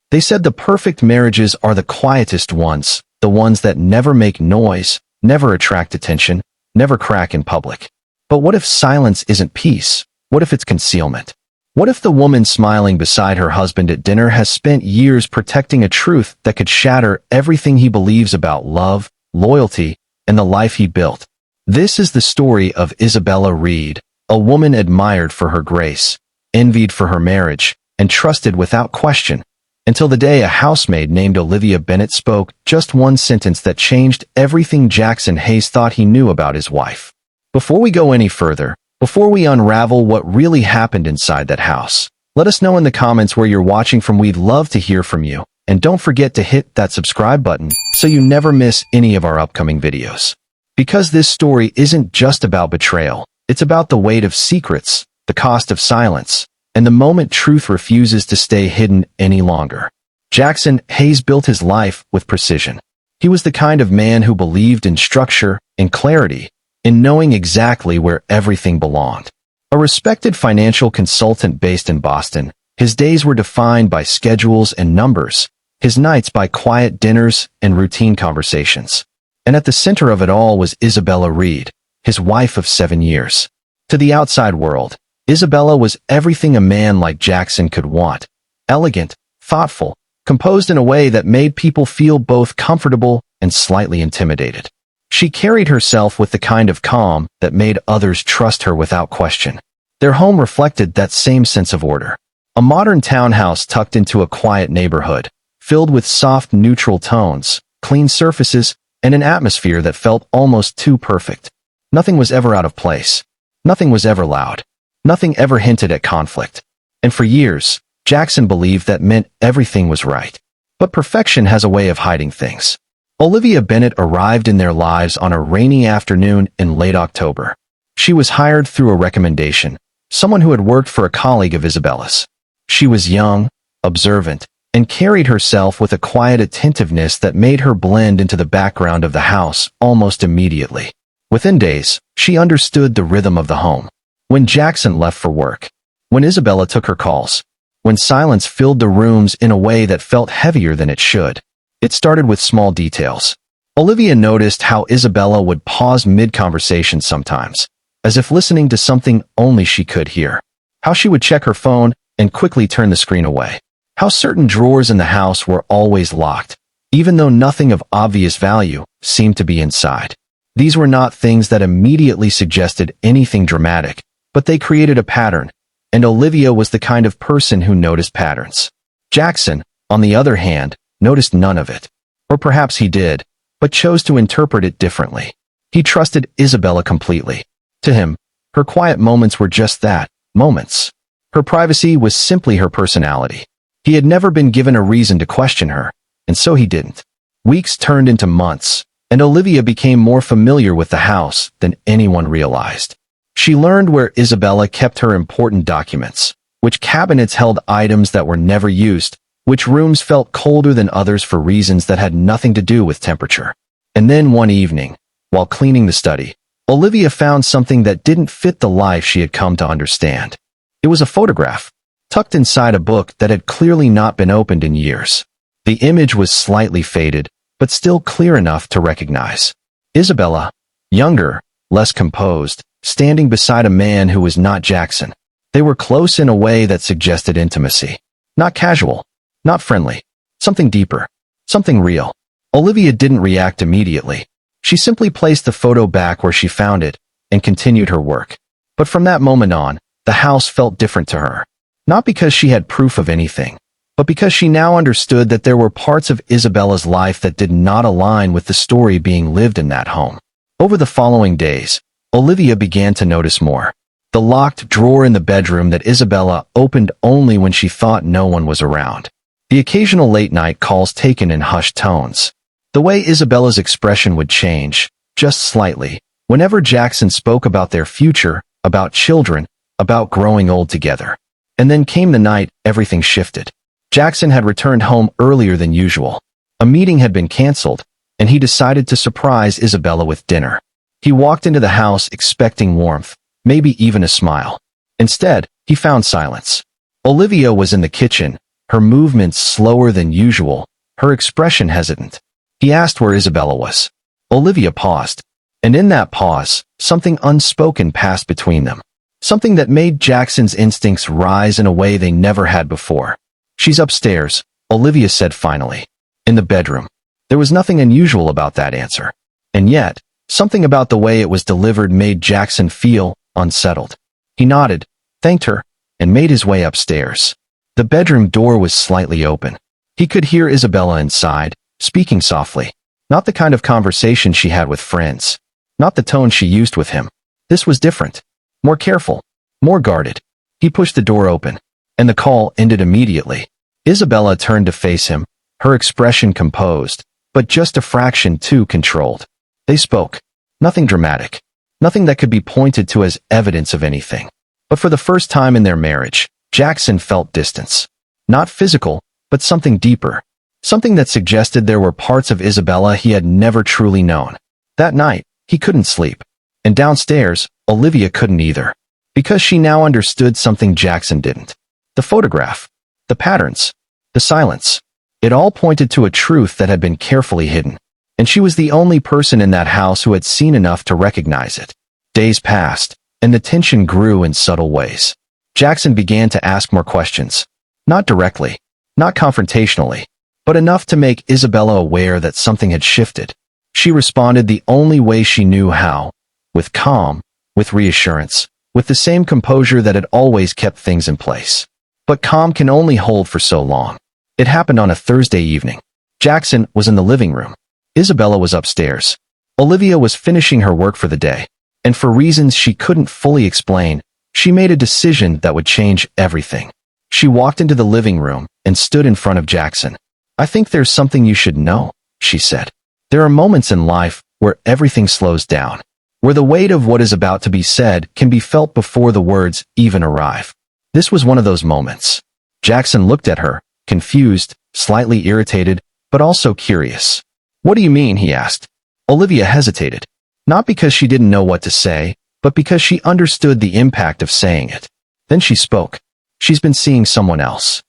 They said the perfect marriages are the quietest ones, the ones that never make noise, never attract attention, never crack in public. But what if silence isn't peace? What if it's concealment? What if the woman smiling beside her husband at dinner has spent years protecting a truth that could shatter everything he believes about love, loyalty, and the life he built? This is the story of Isabella Reed, a woman admired for her grace, envied for her marriage, and trusted without question, until the day a housemaid named Olivia Bennett spoke just one sentence that changed everything Jackson Hayes thought he knew about his wife. Before we go any further, before we unravel what really happened inside that house, let us know in the comments where you're watching from. We'd love to hear from you, and don't forget to hit that subscribe button so you never miss any of our upcoming videos. Because this story isn't just about betrayal, it's about the weight of secrets, the cost of silence, and the moment truth refuses to stay hidden any longer. Jackson Hayes built his life with precision. He was the kind of man who believed in structure, in clarity, in knowing exactly where everything belonged. A respected financial consultant based in Boston, his days were defined by schedules and numbers, his nights by quiet dinners and routine conversations. And at the center of it all was Isabella Reed, his wife of 7 years. To the outside world, Isabella was everything a man like Jackson could want: elegant, thoughtful, composed in a way that made people feel both comfortable and slightly intimidated. She carried herself with the kind of calm that made others trust her without question. Their home reflected that same sense of order. A modern townhouse tucked into a quiet neighborhood, filled with soft, neutral tones, clean surfaces, and an atmosphere that felt almost too perfect. Nothing was ever out of place. Nothing was ever loud. Nothing ever hinted at conflict. And for years, Jackson believed that meant everything was right. But perfection has a way of hiding things. Olivia Bennett arrived in their lives on a rainy afternoon in late October. She was hired through a recommendation, someone who had worked for a colleague of Isabella's. She was young, observant, and carried herself with a quiet attentiveness that made her blend into the background of the house almost immediately. Within days, she understood the rhythm of the home. When Jackson left for work, when Isabella took her calls, when silence filled the rooms in a way that felt heavier than it should. It started with small details. Olivia noticed how Isabella would pause mid-conversation sometimes, as if listening to something only she could hear. How she would check her phone and quickly turn the screen away. How certain drawers in the house were always locked, even though nothing of obvious value seemed to be inside. These were not things that immediately suggested anything dramatic, but they created a pattern, and Olivia was the kind of person who noticed patterns. Jackson, on the other hand, noticed none of it. Or perhaps he did, but chose to interpret it differently. He trusted Isabella completely. To him, her quiet moments were just that, moments. Her privacy was simply her personality. He had never been given a reason to question her, and so he didn't. Weeks turned into months, and Olivia became more familiar with the house than anyone realized. She learned where Isabella kept her important documents, which cabinets held items that were never used, which rooms felt colder than others for reasons that had nothing to do with temperature. And then one evening, while cleaning the study, Olivia found something that didn't fit the life she had come to understand. It was a photograph, tucked inside a book that had clearly not been opened in years. The image was slightly faded, but still clear enough to recognize. Isabella, younger, less composed, standing beside a man who was not Jackson. They were close in a way that suggested intimacy. Not casual. Not friendly. Something deeper. Something real. Olivia didn't react immediately. She simply placed the photo back where she found it and continued her work. But from that moment on, the house felt different to her. Not because she had proof of anything, but because she now understood that there were parts of Isabella's life that did not align with the story being lived in that home. Over the following days, Olivia began to notice more. The locked drawer in the bedroom that Isabella opened only when she thought no one was around. The occasional late-night calls taken in hushed tones. The way Isabella's expression would change, just slightly, whenever Jackson spoke about their future, about children, about growing old together. And then came the night everything shifted. Jackson had returned home earlier than usual. A meeting had been canceled, and he decided to surprise Isabella with dinner. He walked into the house expecting warmth, maybe even a smile. Instead, he found silence. Olivia was in the kitchen, her movements slower than usual, her expression hesitant. He asked where Isabella was. Olivia paused, and in that pause, something unspoken passed between them. Something that made Jackson's instincts rise in a way they never had before. "She's upstairs," Olivia said finally. "In the bedroom." There was nothing unusual about that answer. And yet, something about the way it was delivered made Jackson feel unsettled. He nodded, thanked her, and made his way upstairs. The bedroom door was slightly open. He could hear Isabella inside, speaking softly. Not the kind of conversation she had with friends. Not the tone she used with him. This was different. More careful. More guarded. He pushed the door open, and the call ended immediately. Isabella turned to face him, her expression composed, but just a fraction too controlled. They spoke. Nothing dramatic. Nothing that could be pointed to as evidence of anything. But for the first time in their marriage, Jackson felt distance. Not physical, but something deeper. Something that suggested there were parts of Isabella he had never truly known. That night, he couldn't sleep. And downstairs, Olivia couldn't either. Because she now understood something Jackson didn't. The photograph. The patterns. The silence. It all pointed to a truth that had been carefully hidden. And she was the only person in that house who had seen enough to recognize it. Days passed, and the tension grew in subtle ways. Jackson began to ask more questions. Not directly. Not confrontationally. But enough to make Isabella aware that something had shifted. She responded the only way she knew how. With calm, with reassurance, with the same composure that had always kept things in place. But calm can only hold for so long. It happened on a Thursday evening. Jackson was in the living room. Isabella was upstairs. Olivia was finishing her work for the day, and for reasons she couldn't fully explain, she made a decision that would change everything. She walked into the living room and stood in front of Jackson. "I think there's something you should know," she said. "There are moments in life where everything slows down, where the weight of what is about to be said can be felt before the words even arrive. This was one of those moments." Jackson looked at her, confused, slightly irritated, but also curious. "What do you mean?" he asked. Olivia hesitated, not because she didn't know what to say, but because she understood the impact of saying it. Then she spoke. "She's been seeing someone else."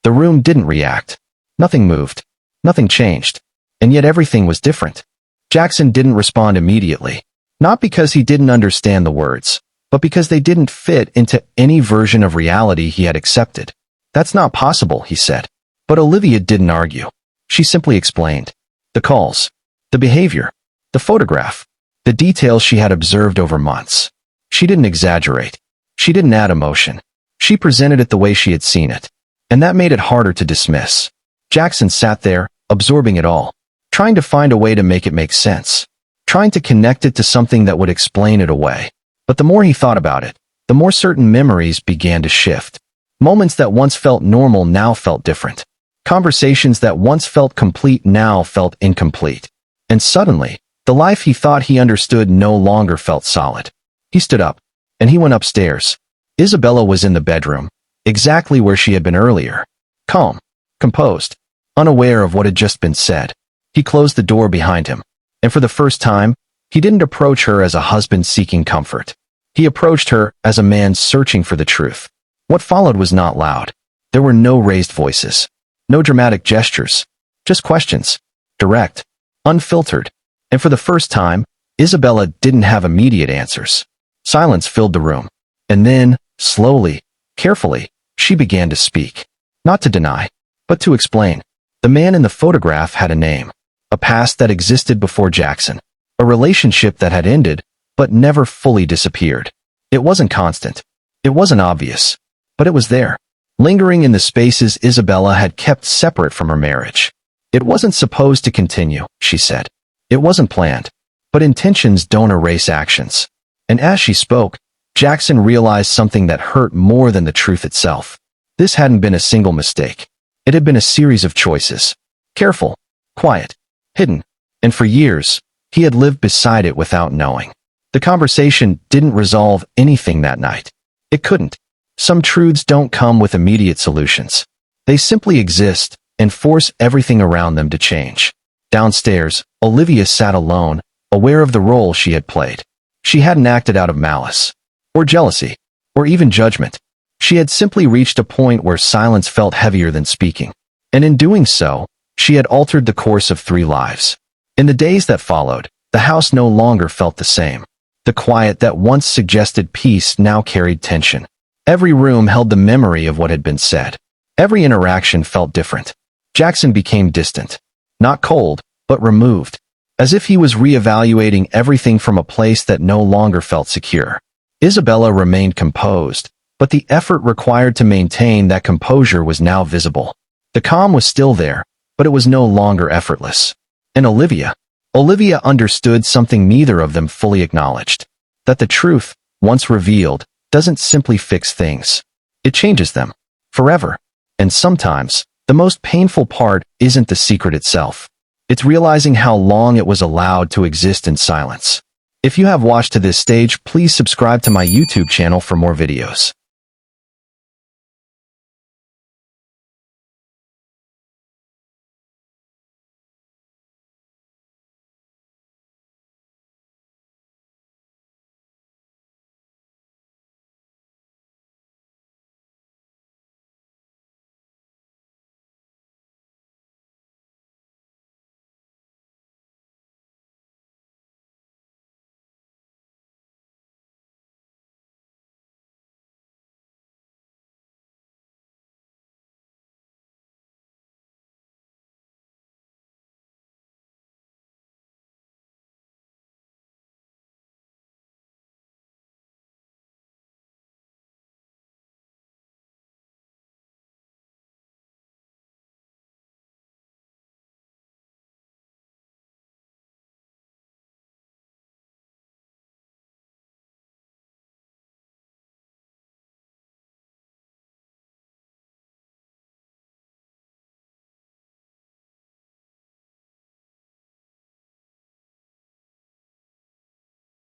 The room didn't react. Nothing moved. Nothing changed. And yet everything was different. Jackson didn't respond immediately. Not because he didn't understand the words, but because they didn't fit into any version of reality he had accepted. "That's not possible," he said. But Olivia didn't argue. She simply explained. The calls. The behavior. The photograph. The details she had observed over months. She didn't exaggerate. She didn't add emotion. She presented it the way she had seen it. And that made it harder to dismiss. Jackson sat there, absorbing it all, trying to find a way to make it make sense, trying to connect it to something that would explain it away. But the more he thought about it, the more certain memories began to shift. Moments that once felt normal now felt different. Conversations that once felt complete now felt incomplete. And suddenly, the life he thought he understood no longer felt solid. He stood up, and he went upstairs. Isabella was in the bedroom, exactly where she had been earlier. Calm, composed, unaware of what had just been said. He closed the door behind him, and for the first time, he didn't approach her as a husband seeking comfort. He approached her as a man searching for the truth. What followed was not loud. There were no raised voices, no dramatic gestures, just questions, direct, unfiltered. And for the first time, Isabella didn't have immediate answers. Silence filled the room. And then, slowly, carefully, she began to speak. Not to deny, but to explain. The man in the photograph had a name, a past that existed before Jackson, a relationship that had ended, but never fully disappeared. It wasn't constant. It wasn't obvious. But it was there, lingering in the spaces Isabella had kept separate from her marriage. It wasn't supposed to continue, she said. It wasn't planned. But intentions don't erase actions. And as she spoke, Jackson realized something that hurt more than the truth itself. This hadn't been a single mistake. It had been a series of choices. Careful, quiet, hidden. And for years, he had lived beside it without knowing. The conversation didn't resolve anything that night. It couldn't. Some truths don't come with immediate solutions. They simply exist and force everything around them to change. Downstairs, Olivia sat alone, aware of the role she had played. She hadn't acted out of malice, or jealousy, or even judgment. She had simply reached a point where silence felt heavier than speaking. And in doing so, she had altered the course of 3 lives. In the days that followed, the house no longer felt the same. The quiet that once suggested peace now carried tension. Every room held the memory of what had been said. Every interaction felt different. Jackson became distant. Not cold, but removed. As if he was reevaluating everything from a place that no longer felt secure. Isabella remained composed, but the effort required to maintain that composure was now visible. The calm was still there, but it was no longer effortless. And Olivia understood something neither of them fully acknowledged. That the truth, once revealed, doesn't simply fix things. It changes them. Forever. And sometimes, the most painful part isn't the secret itself. It's realizing how long it was allowed to exist in silence. If you have watched to this stage, please subscribe to my YouTube channel for more videos.